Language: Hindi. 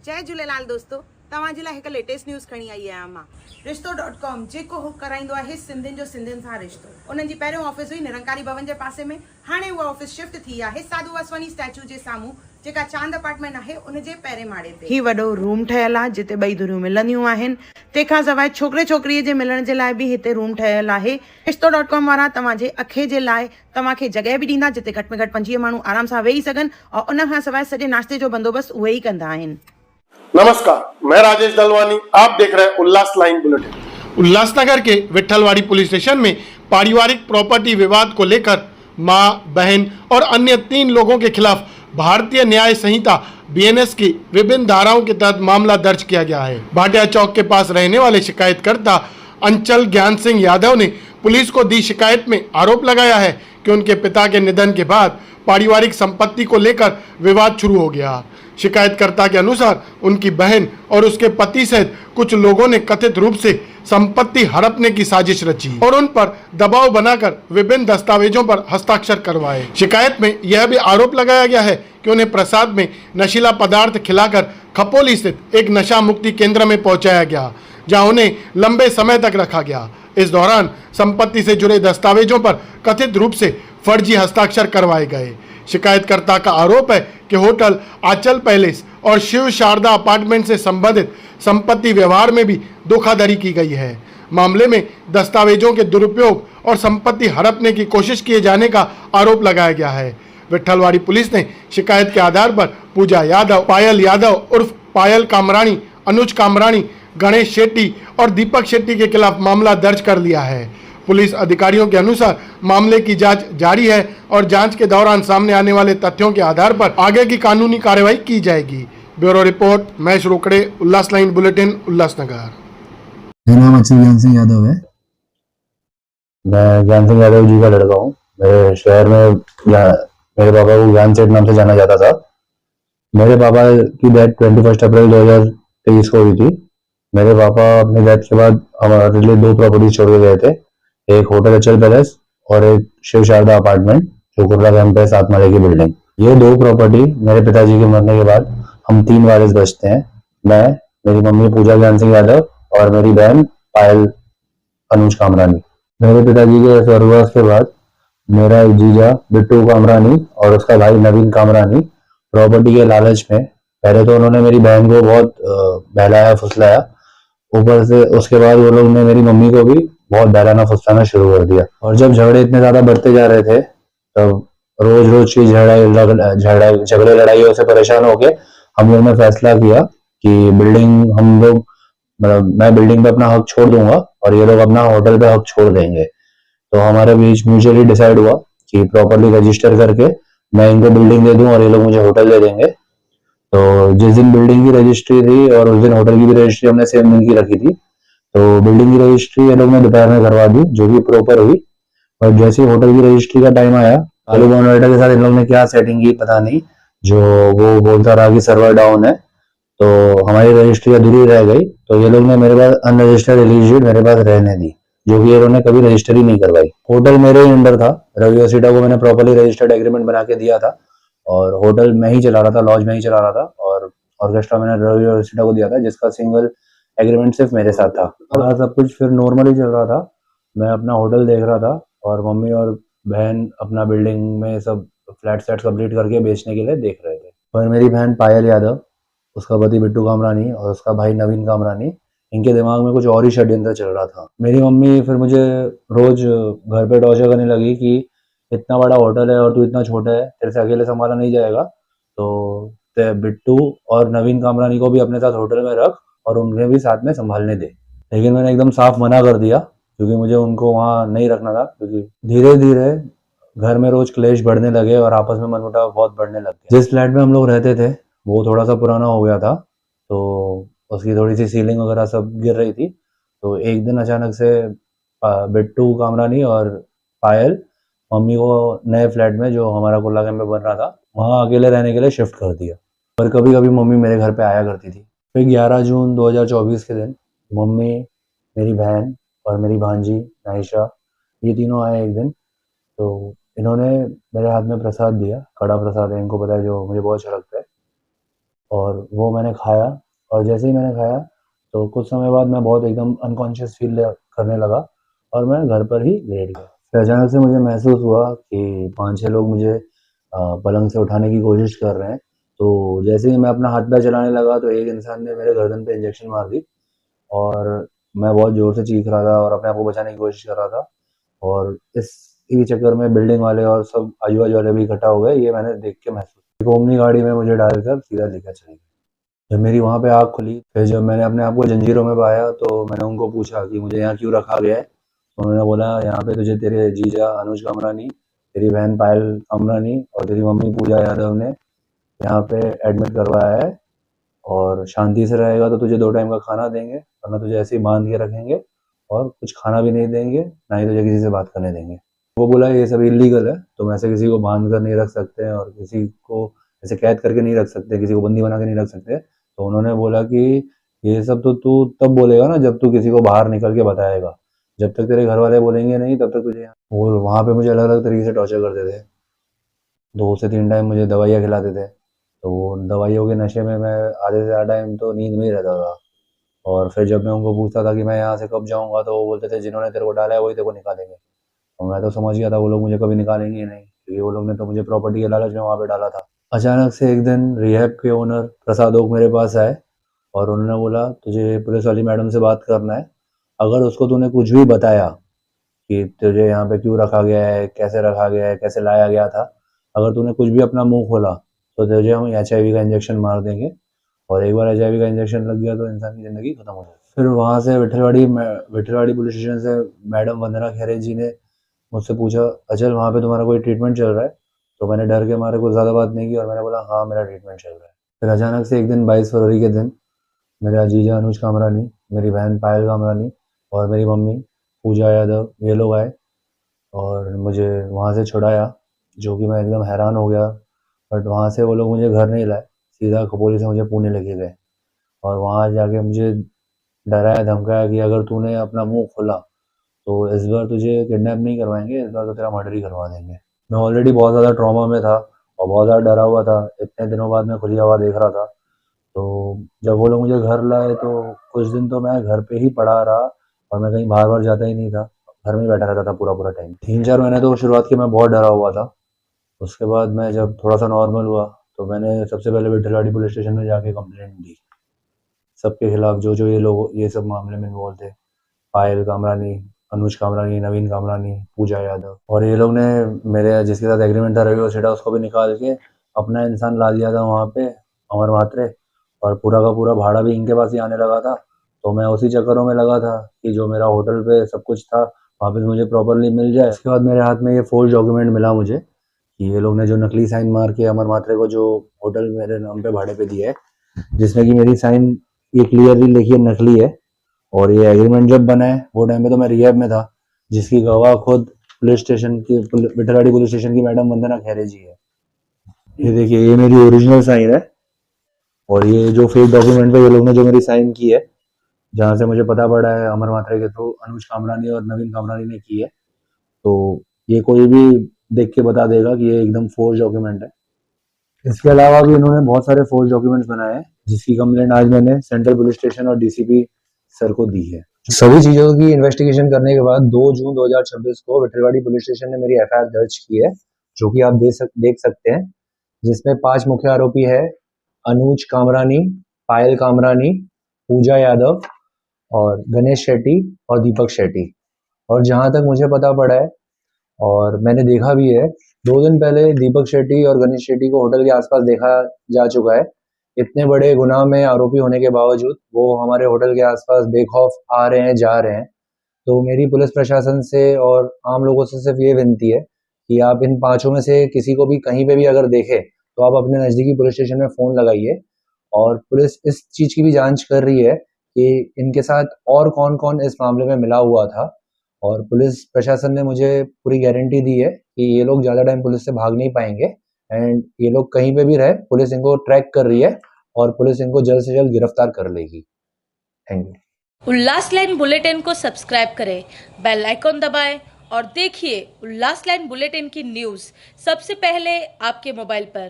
जय झूलेलाल दोस्तों, तव्हांजे लाइ हिकु लेटेस्ट न्यूज़ खणी आई आहियां मां। रिश्तो.com जेको कराईंदो आहे सिंधियुनि जो सिंधियुनि सां रिश्तो। उन्हनि जी पहिरियों ऑफिस हुई निरंकारी भवन जे पासे में, हाणे उहा ऑफिस शिफ्ट थी आहे साधू वासवानी स्टैच्यू जे साम्हूं, जेका चांद अपार्टमेंट आहे उन जे पहिरें माड़े ते। ही वॾो रूम ठहियल आहे जिते ॿई धुरियूं मिलंदियूं आहिनि। तंहिंखां सवाइ छोकिरे छोकिरीअ जे मिलण जे लाइ बि हिते रूम ठहियल आहे। रिश्तो.com वारा तव्हांजे अखे जे लाइ तव्हांखे जॻह बि ॾींदा जिते घटि में घटि 25 माण्हू आराम सां वेही सघनि, और उन खां सवाइ सॼे नाश्ते जो बंदोबस्तु उहे ई कंदा आहिनि। नमस्कार, मैं राजेश दलवानी, आप देख रहे हैं उल्लास लाइन बुलेटिन। उल्लासनगर के विट्ठलवाड़ी पुलिस स्टेशन में पारिवारिक प्रॉपर्टी विवाद को लेकर मां, बहन और अन्य 3 लोगों के खिलाफ भारतीय न्याय संहिता बीएनएस की विभिन्न धाराओं के तहत मामला दर्ज किया गया है। भाटिया चौक के पास रहने वाले शिकायतकर्ता अंचल ज्ञान सिंह यादव ने पुलिस को दी शिकायत में आरोप लगाया है कि उनके पिता के निधन के बाद पारिवारिक संपत्ति को लेकर विवाद शुरू हो गया। शिकायतकर्ता के अनुसार उनकी बहन और उसके पति सहित कुछ लोगों ने कथित रूप से संपत्ति हड़पने की साजिश रची और उन पर दबाव बनाकर विभिन्न दस्तावेजों पर हस्ताक्षर करवाए। शिकायत में यह भी आरोप लगाया गया है कि उन्हें प्रसाद में नशीला पदार्थ खिलाकर खपोली स्थित एक नशा मुक्ति केंद्र में पहुंचाया गया, जहां उन्हें लंबे समय तक रखा गया। इस दौरान संपत्ति से जुड़े दस्तावेजों पर कथित रूप से फर्जी हस्ताक्षर करवाए गए। शिकायतकर्ता का आरोप है कि होटल आंचल पैलेस और शिव शारदा अपार्टमेंट से संबंधित संपत्ति व्यवहार में भी धोखाधड़ी की गई है। मामले में दस्तावेजों के दुरुपयोग और संपत्ति हड़पने की कोशिश किए जाने का आरोप लगाया गया है। विट्ठलवाड़ी पुलिस ने शिकायत के आधार पर पूजा यादव, पायल यादव उर्फ पायल कामरानी, अनुज कामरानी, गणेश शेट्टी और दीपक शेट्टी के खिलाफ मामला दर्ज कर लिया है। पुलिस अधिकारियों के अनुसार मामले की जांच जारी है और जांच के दौरान सामने आने वाले तथ्यों के आधार पर आगे की कानूनी कार्रवाई की जाएगी। ब्यूरो रिपोर्ट, महेश रोकड़े, उल्लास लाइन बुलेटिन, उल्लासनगर। मेरा नाम अचल ज्ञान सिंह यादव है। मैं ज्ञान सिंह यादव जी का लड़का हूँ। मेरे शहर में मेरे पापा को ज्ञान सेठ नाम से जाना जाता था। मेरे पापा की डेथ 21 अप्रैल 2023 को हुई थी। मेरे पापा अपनी डेथ के बाद हमारे लिए 2 प्रॉपर्टीज छोड़ के गए थे, एक होटल अचल पैलेस और एक शिव शारदा अपार्टमेंट जो कुर्ला कैंप है 7 माले की बिल्डिंग। ये 2 प्रॉपर्टी मेरे पिताजी के मरने के बाद हम 3 वारिस बचते हैं। मैं, मेरी मम्मी पूजा ज्ञान सिंह यादव और मेरी बहन पायल अनुज कामरानी। मेरे पिताजी के स्वर्गवास के बाद मेरा एक जीजा बिट्टू कामरानी और उसका भाई नवीन कामरानी प्रॉपर्टी के लालच में पहले तो उन्होंने मेरी बहन को बहुत बहलाया फुसलाया, ऊपर से उसके बाद वो लोग ने मेरी मम्मी को भी बहुत बहलाना फुसलाना शुरू कर दिया। और जब झगड़े इतने ज्यादा बढ़ते जा रहे थे तब रोज रोज की झगड़े लड़ाइयों से परेशान होके हम लोग ने फैसला किया कि बिल्डिंग हम लोग मैं बिल्डिंग पे अपना हक छोड़ दूंगा और ये लोग अपना होटल पे हक छोड़ देंगे। तो हमारे बीच म्यूचुअली डिसाइड हुआ कि प्रॉपर्ली रजिस्टर करके मैं इनको बिल्डिंग दे दूं और ये लोग मुझे होटल दे देंगे। तो जिस दिन बिल्डिंग की रजिस्ट्री थी और उस दिन होटल की भी रजिस्ट्री हमने सेम दिन की रखी थी। तो बिल्डिंग की रजिस्ट्री ये लोग ने दोपहर में करवा दी, जो कि प्रॉपर हुई। और जैसे ही होटल की रजिस्ट्री का टाइम आया, आलू मॉडरेटर के साथ इन लोग ने क्या सेटिंग की पता नहीं, जो वो बोलता रहा कि सर्वर डाउन है, तो हमारी रजिस्ट्री अधूरी रह गई। तो ये लोग ने मेरे पास अनरजिस्टर्ड एलिजिड मेरे पास रहने दी, जो कि इन्होंने कभी रजिस्टर ही नहीं करवाई। होटल मेरे ही अंडर था, रवि ओसिटा को मैंने प्रॉपर्ली रजिस्टर्ड एग्रीमेंट बना के दिया था और होटल मैं ही चला रहा था, लॉज में ही चला रहा था और ऑर्केस्ट्रा मैंने रवि ओसिटा को दिया था, जिसका सिंगल एग्रीमेंट सिर्फ मेरे साथ था। और सब कुछ फिर नॉर्मली चल रहा था। मैं अपना होटल देख रहा था और मम्मी और बहन अपना बिल्डिंग में सब फ्लैट सेट कंप्लीट करके बेचने के लिए देख रहे थे। पर मेरी बहन पायल यादव, उसका पति बिट्टू कामरानी और उसका भाई नवीन कामरानी, इनके दिमाग में कुछ और ही षड्यंत्र चल रहा था। मेरी मम्मी फिर मुझे रोज घर पे टॉर्चर करने लगी कि इतना बड़ा होटल है और तू इतना छोटा है, तेरे से अकेले संभाला नहीं जाएगा, तो बिट्टू और नवीन कामरानी को भी अपने साथ होटल में रख और उन्हें भी साथ में संभालने दे। लेकिन मैंने एकदम साफ मना कर दिया क्योंकि मुझे उनको वहां नहीं रखना था, क्योंकि धीरे धीरे घर में रोज क्लेश बढ़ने लगे और आपस में मनमुटाव बहुत बढ़ने लग गया। जिस फ्लैट में हम लोग रहते थे वो थोड़ा सा पुराना हो गया था, तो उसकी थोड़ी सी सीलिंग वगैरह सब गिर रही थी। तो एक दिन अचानक से बिट्टू कामरानी और पायल मम्मी को नए फ्लैट में, जो हमारा कुल्ला कैंप में बन रहा था, वहाँ अकेले रहने के लिए शिफ्ट कर दिया। पर कभी कभी मम्मी मेरे घर पे आया करती थी। फिर 11 जून 2024 के दिन मम्मी, मेरी बहन और मेरी भांजी नाइशा, ये तीनों आए एक दिन। तो इन्होंने मेरे हाथ में प्रसाद दिया, कड़ा प्रसाद है, इनको पता है, जो मुझे बहुत अच्छा लगता है। और वो मैंने खाया, और जैसे ही मैंने खाया तो कुछ समय बाद मैं बहुत एकदम अनकॉन्शियस फील करने लगा और मैं घर पर ही लेट गया। फिर अचानक से मुझे महसूस हुआ कि 5-6 लोग मुझे पलंग से उठाने की कोशिश कर रहे हैं। तो जैसे ही मैं अपना हाथ पैर चलाने लगा तो एक इंसान ने मेरे गर्दन पे इंजेक्शन मार दी, और मैं बहुत ज़ोर से चीख रहा था और अपने आप को बचाने की कोशिश कर रहा था, और इसी चक्कर में बिल्डिंग वाले और सब आजू-बाजू वाले भी इकट्ठा हो गए। ये मैंने देख के महसूस, एक ओमनी गाड़ी में मुझे डालकर सीधा लेकर चले गए। जब मेरी वहाँ पे आँख खुली, फिर जब मैंने अपने आप को जंजीरों में पाया तो मैंने उनको पूछा कि मुझे यहाँ क्यों रखा गया है? तो उन्होंने बोला, यहाँ पे तुझे तेरे जीजा अनुज कामरानी, तेरी बहन पायल कामरानी और तेरी मम्मी पूजा यादव ने यहाँ पे एडमिट करवाया है, और शांति से रहेगा तो तुझे 2 टाइम का खाना देंगे, वरना तुझे ऐसे ही बांध के रखेंगे और कुछ खाना भी नहीं देंगे, ना ही तुझे किसी से बात करने देंगे। वो बोला, ये सब इलीगल है, तुम ऐसे किसी को बांध कर नहीं रख सकते और किसी को ऐसे कैद करके नहीं रख सकते, किसी को बंदी बना के नहीं रख सकते। तो उन्होंने बोला कि ये सब तो तू तब बोलेगा ना जब तू किसी को बाहर निकल के बताएगा, जब तक तेरे घर वाले बोलेंगे नहीं तब तक तुझे। वो वहाँ पे मुझे अलग अलग तरीके से टॉर्चर करते थे, 2 से 3 टाइम मुझे दवाइयाँ खिलाते थे। तो वो दवाइयों के नशे में मैं आधे से ज़्यादा टाइम तो नींद में ही रहता था। और फिर जब मैं उनको पूछता था कि मैं यहाँ से कब जाऊँगा, तो वो बोलते थे जिन्होंने तेरे को डाला है वही तेरे को निकालेंगे। और मैं तो समझ गया था वो लोग मुझे कभी निकालेंगे ही नहीं, क्योंकि वो लोग ने तो मुझे प्रॉपर्टी के लालच में वहाँ पे डाला था। अचानक से एक दिन रिहैब के ओनर प्रसाद ओक मेरे पास आए और उन्होंने बोला, तुझे पुलिस वाली मैडम से बात करना है, अगर उसको तूने कुछ भी बताया कि तुझे यहाँ पे क्यों रखा गया है, कैसे रखा गया है, कैसे लाया गया था, अगर तूने कुछ भी अपना मुंह खोला तो तुझे हम HIV का इंजेक्शन मार देंगे, और एक बार HIV का इंजेक्शन लग गया तो इंसान की ज़िंदगी खत्म हो जाती है। फिर वहाँ से विट्ठलवाड़ी पुलिस स्टेशन से मैडम वंदना खैरे जी ने मुझसे पूछा, अचल वहाँ पे तुम्हारा कोई ट्रीटमेंट चल रहा है? तो मैंने डर के मारे कुछ ज़्यादा बात नहीं की और मैंने बोला, हाँ मेरा ट्रीटमेंट चल रहा है। फिर अचानक से एक दिन 22 फरवरी के दिन मेरा जीजा अनुज कामरानी, मेरी बहन पायल कामरानी और मेरी मम्मी पूजा यादव, ये लोग आए और मुझे वहाँ से छुड़ाया, जो कि मैं एकदम हैरान हो गया। बट वहाँ से वो लोग मुझे घर नहीं लाए, सीधा खपोली से मुझे पुणे लेके गए, और वहाँ जाके मुझे डराया धमकाया कि अगर तूने अपना मुंह खोला तो इस बार तुझे किडनैप नहीं करवाएंगे, इस बार तो तेरा मर्डर ही करवा देंगे। मैं ऑलरेडी बहुत ज़्यादा ट्रॉमा में था और बहुत ज़्यादा डरा हुआ था। इतने दिनों बाद मैं खुली हवा देख रहा था। तो जब वो लोग मुझे घर लाए तो कुछ दिन तो मैं घर पे ही पड़ा रहा और मैं कहीं बाहर बाहर जाता ही नहीं था, घर में ही बैठा रहता था पूरा पूरा टाइम। 3-4 महीने तो शुरुआत के मैं बहुत डरा हुआ था। उसके बाद मैं जब थोड़ा सा नॉर्मल हुआ तो मैंने सबसे पहले विट्ठलवाड़ी पुलिस स्टेशन में जाके कंप्लेंट दी, सबके खिलाफ जो जो ये लोग ये सब मामले में इन्वॉल्व थे, पायल कामरानी, अनुज कामरानी, नवीन कामरानी, पूजा यादव। और ये लोग ने मेरे जिसके साथ एग्रीमेंट था रवि सेठा, उसको भी निकाल के अपना इंसान ला दिया था वहाँ पे, अमर म्हात्रे, और पूरा का पूरा भाड़ा भी इनके पास ही आने लगा था। तो मैं उसी चक्करों में लगा था कि जो मेरा होटल पे सब कुछ था वापस मुझे प्रॉपरली मिल जाए। इसके बाद मेरे हाथ में ये फोर्ज डॉक्यूमेंट मिला मुझे कि ये लोग ने जो नकली साइन मार के अमर म्हात्रे को जो होटल मेरे नाम पे भाड़े पे दिया है, जिसमें कि मेरी साइन ये क्लियरली लिखी नकली है। और ये एग्रीमेंट जब बना है वो टाइम पे तो मैं रिहैब में था, जिसकी गवाह खुद पुलिस स्टेशन की विट्ठलवाड़ी पुलिस स्टेशन की मैडम वंदना खैरे जी है। ये देखिए, ये मेरी ओरिजिनल साइन है, और ये जो फेक डॉक्यूमेंट पे ये लोग ने जो मेरी साइन की है, जहाँ से मुझे पता पड़ा है अमर म्हात्रे के थ्रू अनुज कामरानी और नवीन कामरानी ने की है। तो ये कोई भी देख के बता देगा कि ये एकदम फोर्ज डॉक्यूमेंट है। इसके अलावा भी इन्होंने बहुत सारे फोर्ज डॉक्यूमेंट्स बनाए हैं, जिसकी कंप्लेंट आज मैंने सेंट्रल पुलिस स्टेशन और DCP सर को दी है। सभी चीजों की इन्वेस्टिगेशन करने के बाद 2 जून 2026 को विट्ठलवाड़ी पुलिस स्टेशन ने मेरी FIR दर्ज की है, जो कि आप देख सकते हैं, जिसमें 5 मुख्य आरोपी है, अनुज कामरानी, पायल कामरानी, पूजा यादव और गणेश शेट्टी और दीपक शेट्टी। और जहां तक मुझे पता पड़ा है और मैंने देखा भी है, 2 दिन पहले दीपक शेट्टी और गणेश शेट्टी को होटल के आसपास देखा जा चुका है। इतने बड़े गुनाह में आरोपी होने के बावजूद वो हमारे होटल के आसपास बेखौफ आ रहे हैं, जा रहे हैं। तो मेरी पुलिस प्रशासन से और आम लोगों से सिर्फ ये विनती है कि आप इन 5 में से किसी को भी कहीं पे भी अगर देखें तो आप अपने नज़दीकी पुलिस स्टेशन में फ़ोन लगाइए। और पुलिस इस चीज़ की भी जांच कर रही है कि इनके साथ और कौन-कौन इस मामले में मिला हुआ था। और पुलिस प्रशासन ने मुझे पूरी गारंटी दी है कि ये लोग ज़्यादा टाइम पुलिस से भाग नहीं पाएंगे, एंड ये लोग कहीं पे भी रहे पुलिस इनको ट्रैक कर रही है और पुलिस इनको जल्द से जल्द गिरफ्तार कर लेगी। Thank you. Ullas line bulletin को सब्सक्राइब करें, बेल आइकॉन दबाएं और देखिए उल्लास लाइन बुलेटिन की न्यूज़ सबसे पहले आपके मोबाइल पर।